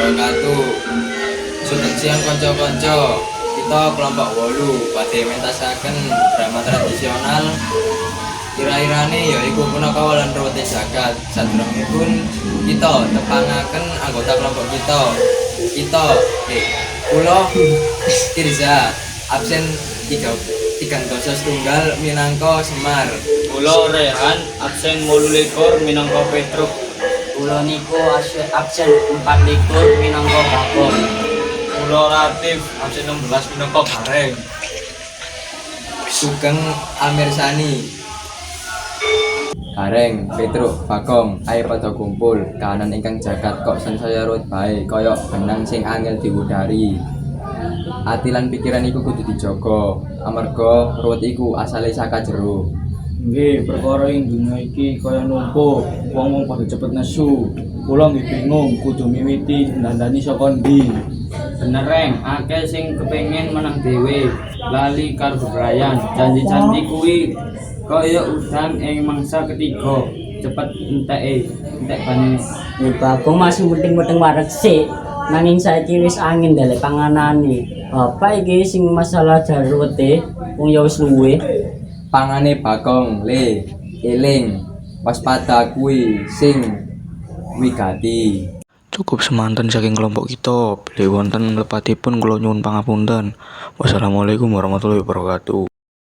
wabarakatuh. Sugeng siang konco-konco. Kita kelompok 8 badhe mentasaken drama tradisional. Kira-kirane yaiku Punakawa lan Ruwete Jagat. Sadurungipun kita tepangaken anggota kelompok kita. Kula Tirza absen 3 tunggal minangka Semar. Kula Rehan absen 28 minangka Petruk. Kula niku absen 24 minangka Bagong. Kula Latif absen 16 minangka Gareng. Sugeng Amirsani. Gareng, Petruk, Bagong, ayo pada kumpul. Kahanan ingkang jagat kok sansaya ruwet bae kaya benang sing angel diwudari. Ati lan pikiran iku kudu dijaga, amarga ruwet iku asale saka jero. Nggih, perkara ing dunya iki kaya numpuk, wong-wong padha cepet nesu. Kula nggih bingung kudu miwiti ndandani saka ndi. Bener Reng, akeh sing kepengin menang dhewe, lali karo bebrayan. Janji-janji kuwi kaya udan ing mangsa ketiga, cepet entek banes. Bagong masih muting-muting wareg sik, nanging saiki wis angin ndelek panganane. Bapak iki sing masalah jarwete wong ya wis luwe. Pangane Bagong, le, eling, waspada kuwi sing wigati. Cukup semanten saking kelompok kita. Bilih wonten mlepatipun kula nyuwun pangapunten. Wassalamualaikum warahmatullahi wabarakatuh.